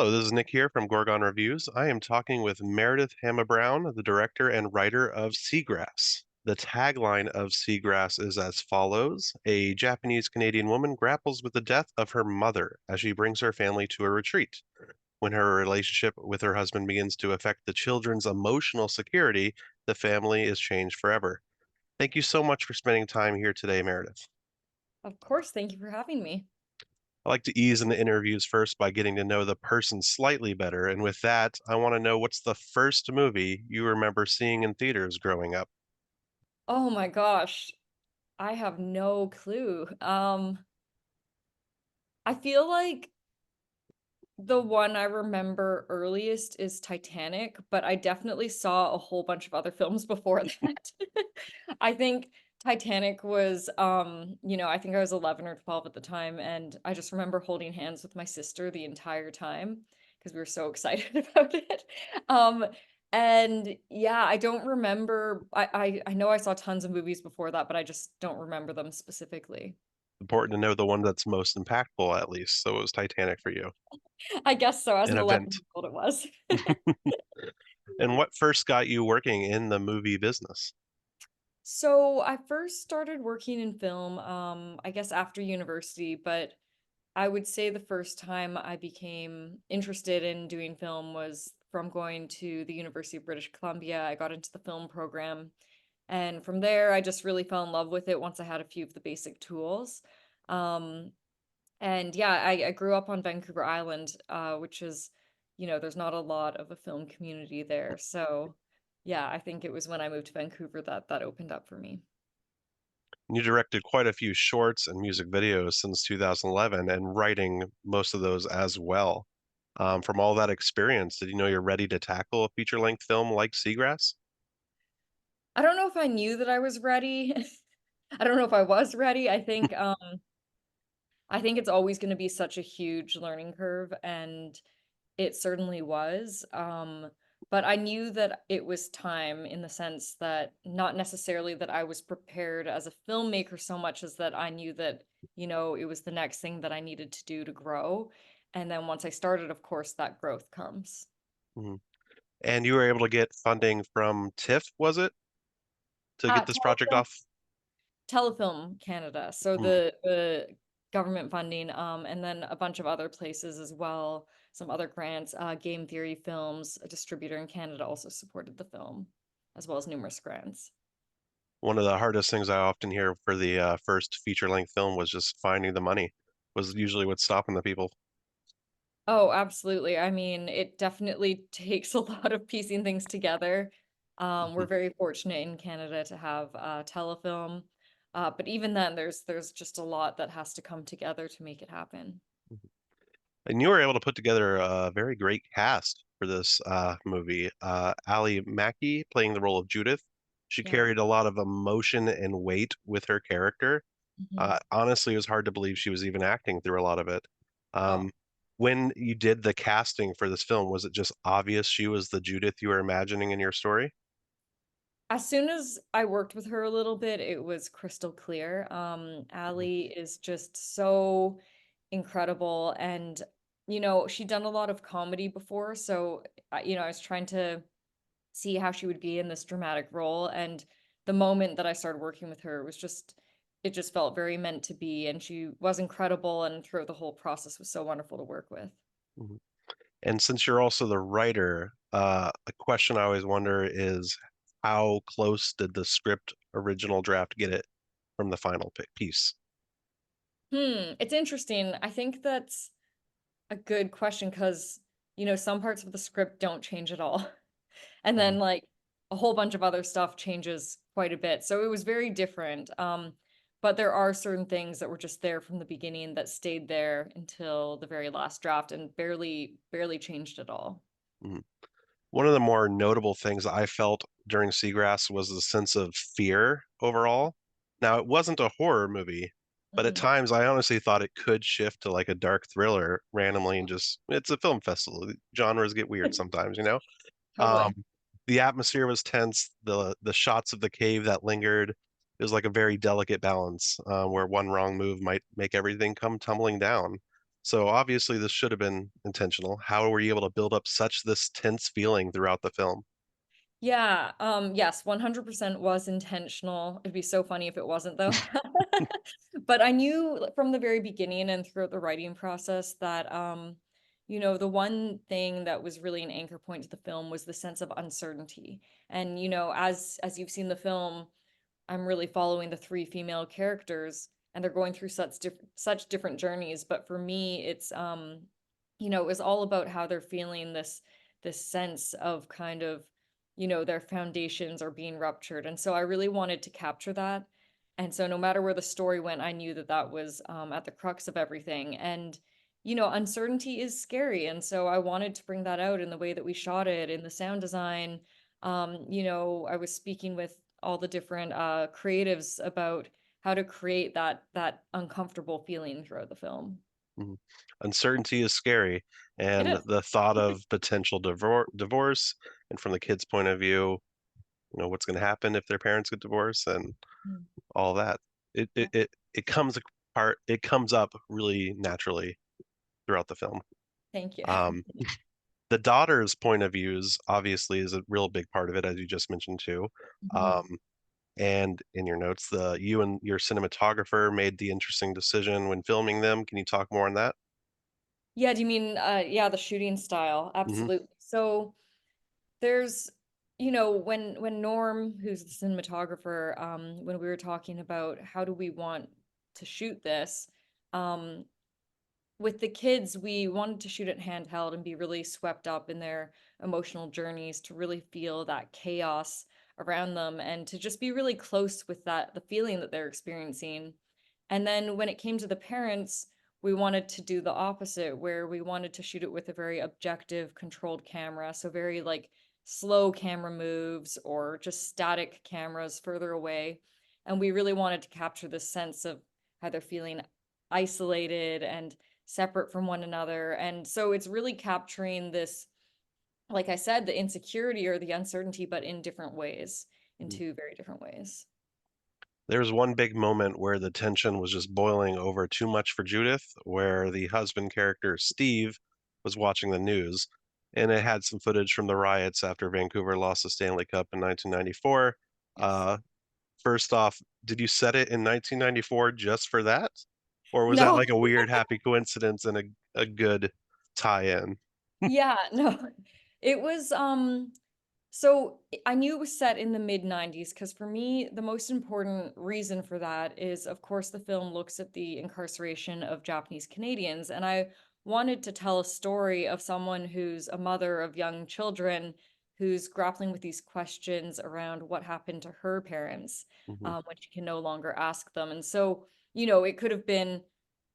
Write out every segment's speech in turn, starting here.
Hello, this is Nick here from Gorgon Reviews. I am talking with Meredith Hama-Brown, the director and writer of Seagrass. The tagline of Seagrass is as follows: A Japanese-Canadian woman grapples with the death of her mother as she brings her family to a retreat. When her relationship with her husband begins to affect the children's emotional security, the family is changed forever. Thank you so much for spending time here today, Meredith. Of course, thank you for having me. I like to ease into interviews first by getting to know the person slightly better. And with that, I want to know what's the first movie you remember seeing in theaters growing up? Oh my gosh, I have no clue. I feel like the one I remember earliest is Titanic, but I definitely saw a whole bunch of other films before that. I think Titanic was, I think I was 11 or 12 at the time, and I just remember holding hands with my sister the entire time because we were so excited about it. Um, and yeah, I don't remember. I know I saw tons of movies before that, but I just don't remember them specifically. Important to know the one that's most impactful, at least. So it was Titanic for you, I guess so. As an an event. 11-year-old, it was. And what first got you working in the movie business? So I first started working in film, I guess after university, but I would say the first time I became interested in doing film was from going to the University of British Columbia. I got into the film program, and from there, I just really fell in love with it once I had a few of the basic tools. Um, and yeah, I grew up on Vancouver Island, which is, there's not a lot of a film community there. So yeah, I think it was when I moved to Vancouver that that opened up for me. You directed quite a few shorts and music videos since 2011 and writing most of those as well. From all that experience, did you know you're ready to tackle a feature-length film like Seagrass? I don't know if I knew that I was ready. I don't know if I was ready. I think it's always going to be such a huge learning curve, and it certainly was. But I knew that it was time in the sense that not necessarily that I was prepared as a filmmaker so much as that I knew that, it was the next thing that I needed to do to grow. And then once I started, of course, that growth comes. Mhm. And you were able to get funding from TIFF, was it, to get this project Telefilm, off? Telefilm Canada. So Mm. the government funding, and then a bunch of other places as well, some other grants, Game Theory Films, a distributor in Canada, also supported the film, as well as numerous grants. One of the hardest things I often hear for the first feature-length film was just finding the money, was usually what's stopping the people. Oh, absolutely. I mean, it definitely takes a lot of piecing things together. We're Mhm. very fortunate in Canada to have Telefilm, but even then, there's just a lot that has to come together to make it happen. And you were able to put together a very great cast for this movie. Ali Mackey playing the role of Judith. She Yeah. carried a lot of emotion and weight with her character. Mhm. Honestly, it was hard to believe she was even acting through a lot of it. Oh, Um, when you did the casting for this film, was it just obvious she was the Judith you were imagining in your story? as soon as I worked with her a little bit, it was crystal clear. Mhm. Ali is just so incredible, and she'd done a lot of comedy before, so I was trying to see how she would be in this dramatic role, and the moment that I started working with her, it just felt very meant to be, and she was incredible, and throughout the whole process was so wonderful to work with. Mhm. And since you're also the writer, a question I always wonder is how close did the script original draft get it from the final piece? It's interesting. I think that's a good question because some parts of the script don't change at all. And Mhm. then, like, a whole bunch of other stuff changes quite a bit, so it was very different, but there are certain things that were just there from the beginning that stayed there until the very last draft and barely changed at all. Mhm. One of the more notable things I felt during Seagrass was the sense of fear overall. Now, it wasn't a horror movie, but at Mhm. times I honestly thought it could shift to like a dark thriller randomly and just, it's a film festival. Genres get weird sometimes, you know? Totally. The atmosphere was tense. The shots of the cave that lingered, it was like a very delicate balance, where one wrong move might make everything come tumbling down. So obviously this should have been intentional. How were you able to build up such this tense feeling throughout the film? Yeah, yes, 100% was intentional. It'd be so funny if it wasn't though. But I knew from the very beginning and throughout the writing process that the one thing that was really an anchor point to the film was the sense of uncertainty. And as you've seen the film, I'm really following the three female characters and they're going through such different journeys, but for me it's it was all about how they're feeling this sense of kind of their foundations are being ruptured. And so I really wanted to capture that. And so no matter where the story went, I knew that that was at the crux of everything. And uncertainty is scary, and so I wanted to bring that out in the way that we shot it, in the sound design. I was speaking with all the different creatives about how to create that uncomfortable feeling throughout the film. Mhm. Uncertainty is scary, It and is. the thought of potential divorce, and from the kid's point of view, what's going to happen if their parents get divorced and Mm. all that. It Yeah. it it, it comes apart. It comes up really naturally throughout the film. Thank you. Um, the daughter's point of views obviously is a real big part of it, as you just mentioned too. Mhm. Um, and in your notes, the you and your cinematographer made the interesting decision when filming them. Can you talk more on that? Yeah, do you mean yeah, the shooting style? Hmm. Absolutely. So there's when Norm, who's the cinematographer, when we were talking about how do we want to shoot this, um with the kids, we wanted to shoot it handheld and be really swept up in their emotional journeys, to really feel that chaos around them and to just be really close with the feeling that they're experiencing. And then when it came to the parents, we wanted to do the opposite, where we wanted to shoot it with a very objective, controlled camera. So very like slow camera moves or just static cameras further away. And we really wanted to capture this sense of how they're feeling isolated and separate from one another. And so it's really capturing this, like I said, the insecurity or the uncertainty, but in different ways, in two very different ways. There was one big moment where the tension was just boiling over too much for Judith, where the husband character, Steve, was watching the news, and it had some footage from the riots after Vancouver lost the Stanley Cup in 1994. Yes. First off, did you set it in 1994 just for that? Or was that No. like a weird happy coincidence and a good tie-in? Yeah, no. It was so I knew it was set in the mid 90s because for me, the most important reason for that is, of course, the film looks at the incarceration of Japanese Canadians. And I wanted to tell a story of someone who's a mother of young children who's grappling with these questions around what happened to her parents Mhm. when she can no longer ask them. And so, it could have been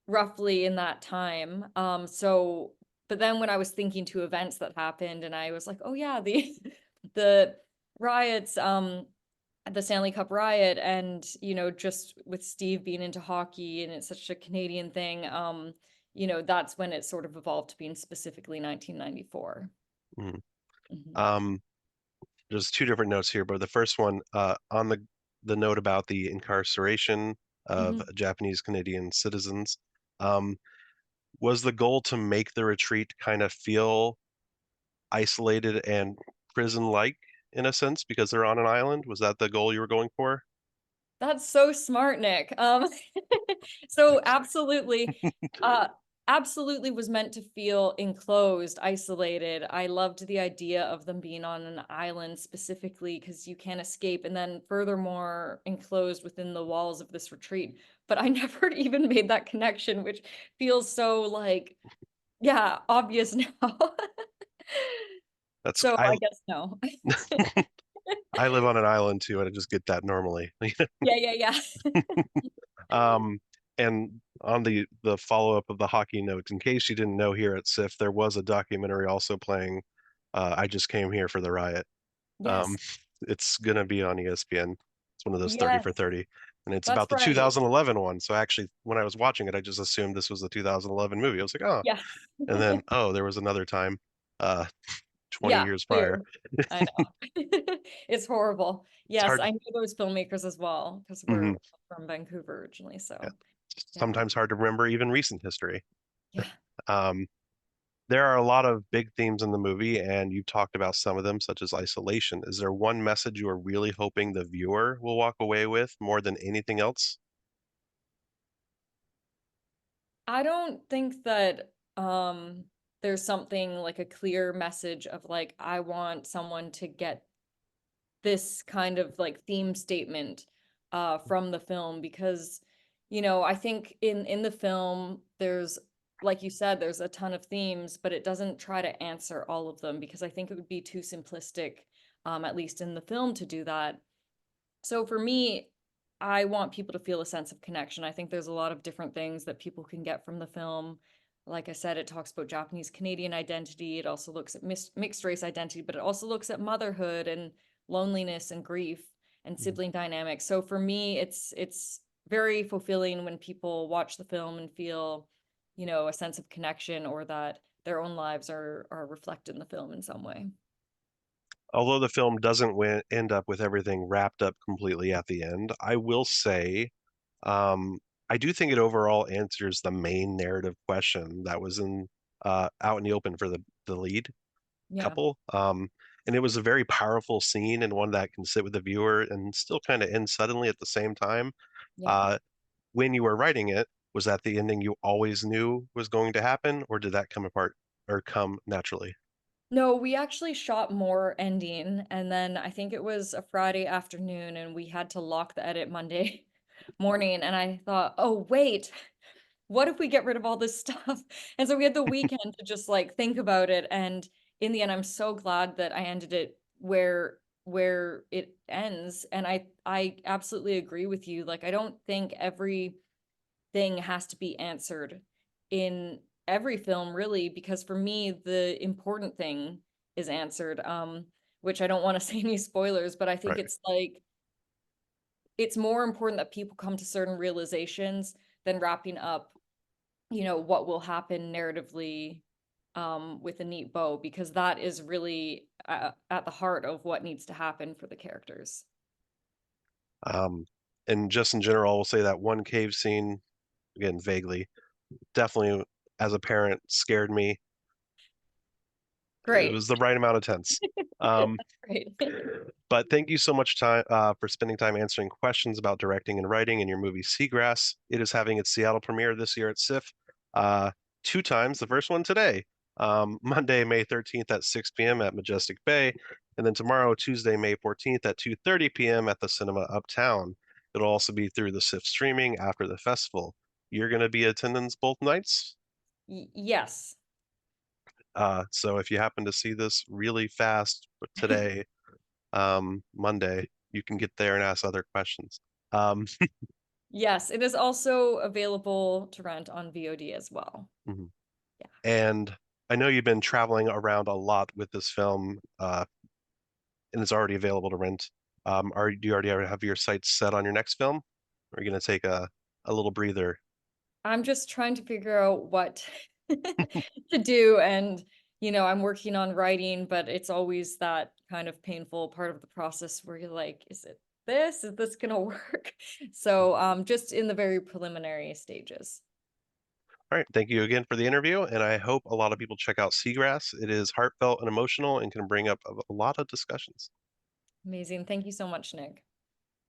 roughly in that time. But then when I was thinking to events that happened, and I was like, oh yeah, the the riots, the Stanley Cup riot, and just with Steve being into hockey, and it's such a Canadian thing. That's when it sort of evolved to being specifically 1994. Mhm. Mhm. Um, there's two different notes here, but the first one, on the note about the incarceration of Mhm. Japanese Canadian citizens, um, was the goal to make the retreat kind of feel isolated and prison-like in a sense because they're on an island? Was that the goal you were going for? That's so smart, Nick. So uh, absolutely was meant to feel enclosed, isolated. I loved the idea of them being on an island specifically because you can't escape, and then furthermore enclosed within the walls of this retreat. But I never even made that connection, which feels so like, yeah, obvious now. That's So I I guess no. I live on an island too, and I just get that normally. Yeah, yeah, yeah. Um, and on the follow-up of the hockey note, in case you didn't know, here at SIFF, there was a documentary also playing. I just came here for the riot. Um, Yes. it's gonna be on ESPN. It's one of those 30 Yes, for 30, and it's that's about the right. 2011 one. So actually, when I was watching it, I just assumed this was the 2011 movie. I was like, oh, Yeah. and then oh, there was another time, uh, 20 Yeah, years prior. too. I know. It's horrible. It's Yes, hard. I knew those filmmakers as well because Mhm. we're from Vancouver originally, Yeah. so yeah. Sometimes hard to remember even recent history. Yeah. Um, there are a lot of big themes in the movie, and you've talked about some of them, such as isolation. Is there one message you are really hoping the viewer will walk away with more than anything else? I don't think that there's something like a clear message of like I want someone to get this kind of like theme statement from the film because I think in the film there's, like you said, there's a ton of themes, but it doesn't try to answer all of them because I think it would be too simplistic, at least in the film, to do that. So for me, I want people to feel a sense of connection. I think there's a lot of different things that people can get from the film. Like I said, it talks about Japanese Canadian identity. It also looks at mixed race identity, but it also looks at motherhood and loneliness and grief and Mhm. sibling dynamics. So for me, it's very fulfilling when people watch the film and feel, a sense of connection or that their own lives are reflected in the film in some way. Although the film doesn't end up with everything wrapped up completely at the end, I will say, um, I do think it overall answers the main narrative question that was out in the open for the lead Yeah. couple. And it was a very powerful scene and one that can sit with the viewer and still kind of end suddenly at the same time. Yeah. Uh, when you were writing it, was that the ending you always knew was going to happen, or did that come apart or come naturally? No, we actually shot more ending, and then I think it was a Friday afternoon, and we had to lock the edit Monday morning, and I thought, "Oh, wait, what if we get rid of all this stuff?" And so we had the weekend to just, like, think about it, and in the end, I'm so glad that I ended it where it ends, and I absolutely agree with you, like, I don't think everything has to be answered in every film really, because for me, the important thing is answered, which I don't wanna say any spoilers, but I think Right. it's like it's more important that people come to certain realizations than wrapping up, what will happen narratively, with a neat bow, because that is really at the heart of what needs to happen for the characters. Um, and just in general, we'll say that one cave scene, again, vaguely, definitely as a parent scared me. It Great. was the right amount of tense. Um, Great. but thank you so much for spending time answering questions about directing and writing in your movie Seagrass. It is having its Seattle premiere this year at SIFF, uh, two times. The first one today, Monday, May 13th at 6 p.m. at Majestic Bay, and then tomorrow, Tuesday, May 14th at 2:30 p.m. at the Cinema Uptown. It'll also be through the SIFF streaming after the festival. You're going to be attendance both nights. Yes. So if you happen to see this really fast today, Monday, you can get there and ask other questions. Um, Yes, it is also available to rent on VOD as well. mhm. Yeah. And I know you've been traveling around a lot with this film, and it's already available to rent. Do you already have your sights set on your next film? Or are you going to take a little breather? I'm just trying to figure out what to do, and, I'm working on writing, but it's always that kind of painful part of the process where you're like, "Is it this? Is this gonna work?" So, just in the very preliminary stages. All right, thank you again for the interview, and I hope a lot of people check out Seagrass. It is heartfelt and emotional and can bring up a lot of discussions. Amazing. Thank you so much, Nick.